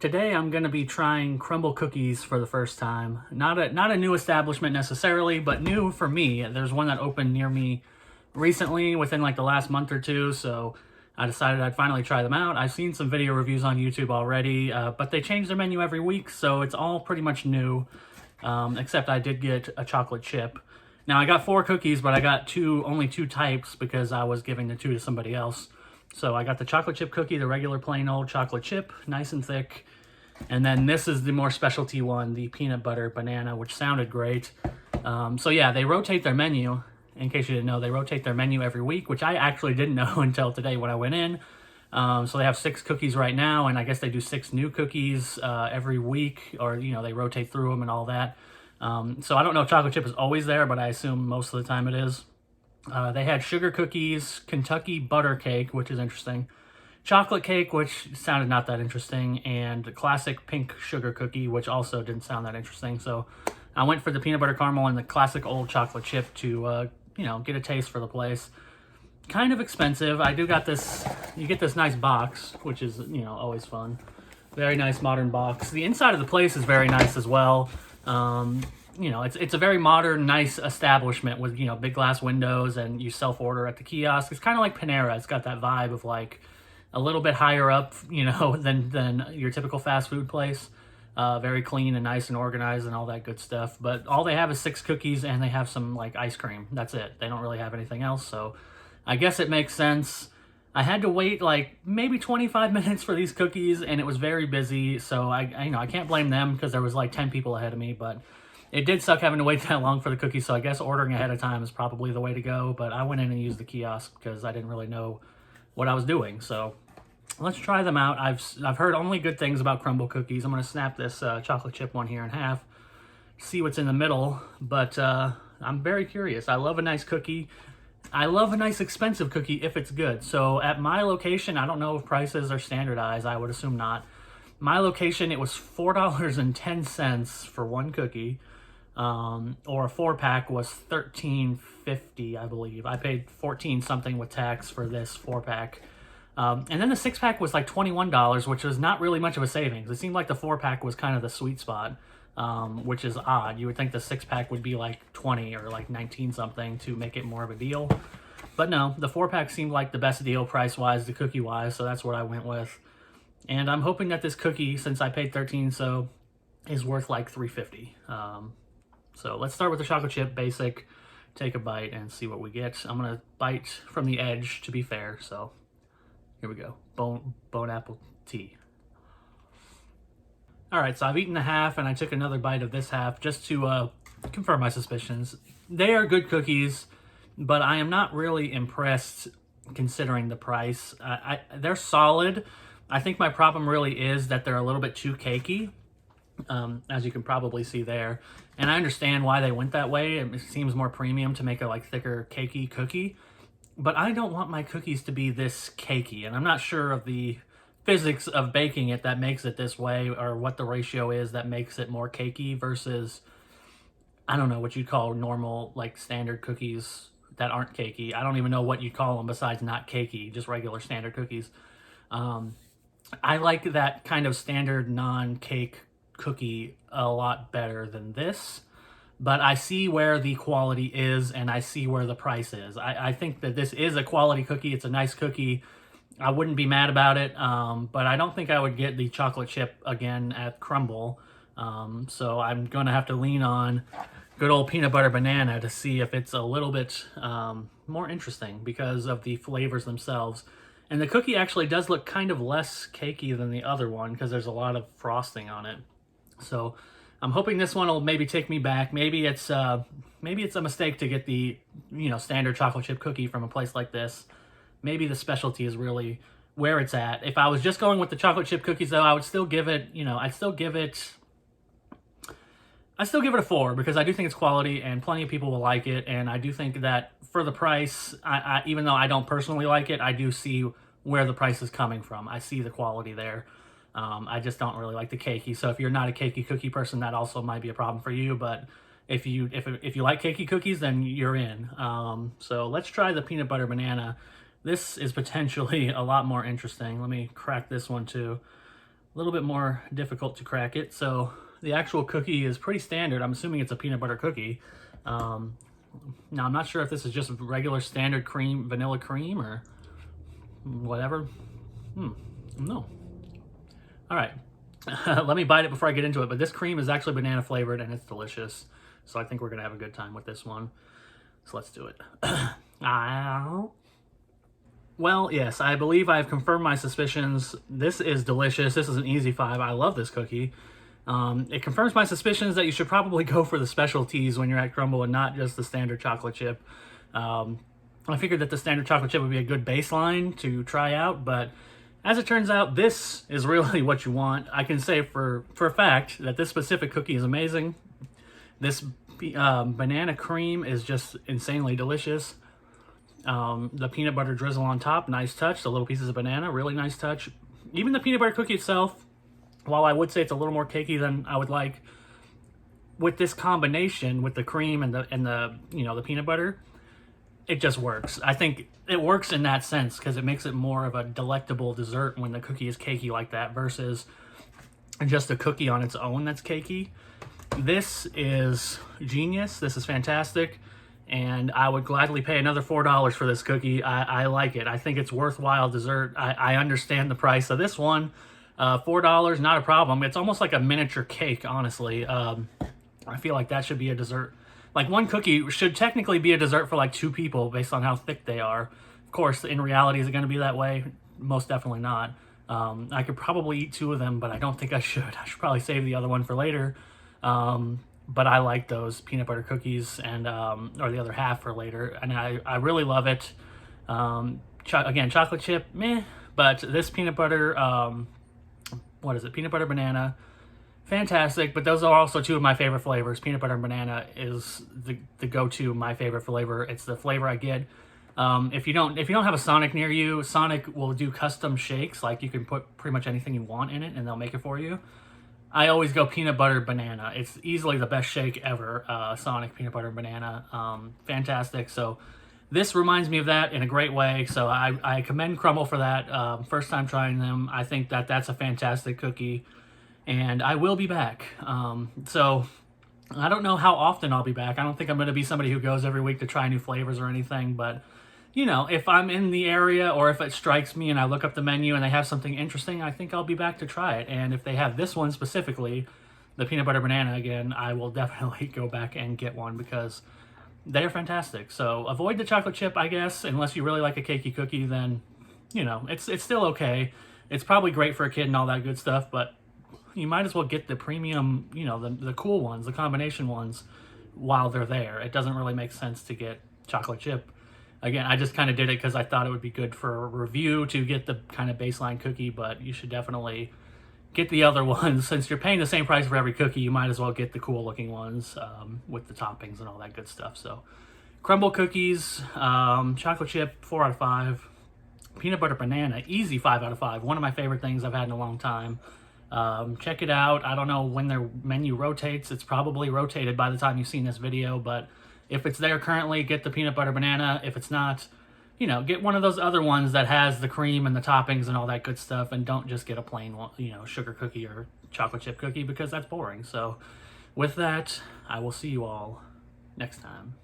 Today I'm going to be trying Crumbl cookies for the first time. Not a new establishment necessarily, but new for me. There's one that opened near me recently, within like the last month or two, so I decided I'd finally try them out. I've seen some video reviews on YouTube already, but they change their menu every week, so it's all pretty much new, except I did get a chocolate chip. Now I got 4 cookies, but I got only two types because I was giving the 2 to somebody else. So I got the chocolate chip cookie, the regular plain old chocolate chip, nice and thick. And then this is the more specialty one, the peanut butter banana, which sounded great. So yeah, they rotate their menu. In case you didn't know, they rotate their menu every week, which I actually didn't know until today when I went in. So they have 6 cookies right now, and I guess they do 6 new cookies every week, or, you know, they rotate through them and all that. So I don't know if chocolate chip is always there, but I assume most of the time it is. They had sugar cookies, Kentucky butter cake, which is interesting, chocolate cake, which sounded not that interesting, and classic pink sugar cookie, which also didn't sound that interesting. So I went for the peanut butter caramel and the classic old chocolate chip to, you know, get a taste for the place. Kind of expensive. I do got this, you get this nice box, which is, you know, always fun. Very nice modern box. The inside of the place is very nice as well. You know, it's a very modern, nice establishment with, you know, big glass windows, and you self-order at the kiosk. It's kind of like Panera. It's got that vibe of like a little bit higher up, you know, than your typical fast food place. Very clean and nice and organized and all that good stuff. But all they have is 6 cookies, and they have some like ice cream. That's it. They don't really have anything else. So I guess it makes sense. I had to wait like maybe 25 minutes for these cookies, and it was very busy. So I you know, I can't blame them because there was like 10 people ahead of me, but it did suck having to wait that long for the cookies. So I guess ordering ahead of time is probably the way to go. But I went in and used the kiosk because I didn't really know what I was doing. So let's try them out. I've heard only good things about Crumbl cookies. I'm gonna snap this chocolate chip one here in half, see what's in the middle. But I'm very curious. I love a nice cookie. I love a nice expensive cookie if it's good. So at my location, I don't know if prices are standardized. I would assume not. My location, it was $4.10 for one cookie, or a 4-pack was $13.50, I believe. I paid 14 something with tax for this 4-pack. And then the 6-pack was like $21, which was not really much of a savings. It seemed like the 4-pack was kind of the sweet spot, which is odd. You would think the 6-pack would be like 20 or like 19 something to make it more of a deal. But no, the 4-pack seemed like the best deal price-wise, the cookie-wise, so that's what I went with. And I'm hoping that this cookie, since I paid 13, so is worth like $3.50. So let's start with the chocolate chip basic, take a bite and see what we get. I'm gonna bite from the edge to be fair, so here we go. Bone apple tea. All right, so I've eaten the half, and I took another bite of this half just to confirm my suspicions. They are good cookies, but I am not really impressed considering the price. They're solid. I think my problem really is that they're a little bit too cakey, as you can probably see there. And I understand why they went that way. It seems more premium to make a like thicker, cakey cookie. But I don't want my cookies to be this cakey, and I'm not sure of the physics of baking it that makes it this way, or what the ratio is that makes it more cakey versus, I don't know, what you'd call normal, like standard cookies that aren't cakey. I don't even know what you'd call them besides not cakey, just regular standard cookies. I like that kind of standard non-cake cookie a lot better than this. But I see where the quality is, and I see where the price is. I think that this is a quality cookie. It's a nice cookie. I wouldn't be mad about it, but I don't think I would get the chocolate chip again at Crumbl. So I'm going to have to lean on good old peanut butter banana to see if it's a little bit more interesting because of the flavors themselves. And the cookie actually does look kind of less cakey than the other one because there's a lot of frosting on it. So I'm hoping this one will maybe take me back. Maybe it's a mistake to get the, you know, standard chocolate chip cookie from a place like this. Maybe the specialty is really where it's at. If I was just going with the chocolate chip cookies, though, I would still give it, you know, I'd still give it a 4 because I do think it's quality and plenty of people will like it. And I do think that for the price, even though I don't personally like it, I do see where the price is coming from. I see the quality there. I just don't really like the cakey. So if you're not a cakey cookie person, that also might be a problem for you. But if you like cakey cookies, then you're in. So let's try the peanut butter banana. This is potentially a lot more interesting. Let me crack this one too. little bit more difficult to crack it. So the actual cookie is pretty standard. I'm assuming it's a peanut butter cookie. Now, I'm not sure if this is just regular standard cream, vanilla cream, or whatever. No. All right. Let me bite it before I get into it. But this cream is actually banana flavored, and it's delicious. So I think we're going to have a good time with this one. So let's do it. Well, yes, I believe I've confirmed my suspicions. This is delicious. This is an easy 5. I love this cookie. It confirms my suspicions that you should probably go for the specialties when you're at Crumbl and not just the standard chocolate chip. I figured that the standard chocolate chip would be a good baseline to try out, but as it turns out, this is really what you want. I can say for a fact that this specific cookie is amazing. This banana cream is just insanely delicious. The peanut butter drizzle on top, nice touch. The little pieces of banana, really nice touch. Even the peanut butter cookie itself, while I would say it's a little more cakey than I would like, with this combination with the cream and the the peanut butter, it just works. I think it works in that sense because it makes it more of a delectable dessert when the cookie is cakey like that versus just a cookie on its own that's cakey. This is genius. This is fantastic. And I would gladly pay another $4 for this cookie. I like it. I think it's worthwhile dessert. I understand the price of this one. $4, not a problem. It's almost like a miniature cake, honestly. I feel like that should be a dessert. Like, one cookie should technically be a dessert for like 2 people based on how thick they are. Of course, in reality, is it going to be that way? Most definitely not. I could probably eat 2 of them, but I don't think I should. I should probably save the other one for later. But I like those peanut butter cookies and or the other half for later, and I really love it. Again, chocolate chip, meh, but this peanut butter, what is it? Peanut butter banana, fantastic. But those are also 2 of my favorite flavors. Peanut butter and banana is the go-to, my favorite flavor. It's the flavor I get. If you don't have a Sonic near you, Sonic will do custom shakes. Like, you can put pretty much anything you want in it, and they'll make it for you. I always go peanut butter banana. It's easily the best shake ever. Sonic peanut butter banana, fantastic. So this reminds me of that in a great way. So I commend Crumbl for that. First time trying them. I think that that's a fantastic cookie, and I will be back. So I don't know how often I'll be back. I don't think I'm going to be somebody who goes every week to try new flavors or anything, but if I'm in the area or if it strikes me and I look up the menu and they have something interesting, I think I'll be back to try it. And if they have this one specifically, the peanut butter banana again, I will definitely go back and get one because they're fantastic. So avoid the chocolate chip, I guess, unless you really like a cakey cookie, then, it's still okay. It's probably great for a kid and all that good stuff, but you might as well get the premium, the cool ones, the combination ones while they're there. It doesn't really make sense to get chocolate chip. Again, I just kind of did it because I thought it would be good for a review to get the kind of baseline cookie, but you should definitely get the other ones. Since you're paying the same price for every cookie, you might as well get the cool looking ones with the toppings and all that good stuff. So Crumbl cookies, chocolate chip, 4 out of 5. Peanut butter banana, easy 5 out of 5. One of my favorite things I've had in a long time. Check it out. I don't know when their menu rotates. It's probably rotated by the time you've seen this video, but if it's there currently, get the peanut butter banana. If it's not, get one of those other ones that has the cream and the toppings and all that good stuff, and don't just get a plain one, sugar cookie or chocolate chip cookie, because that's boring. So with that, I will see you all next time.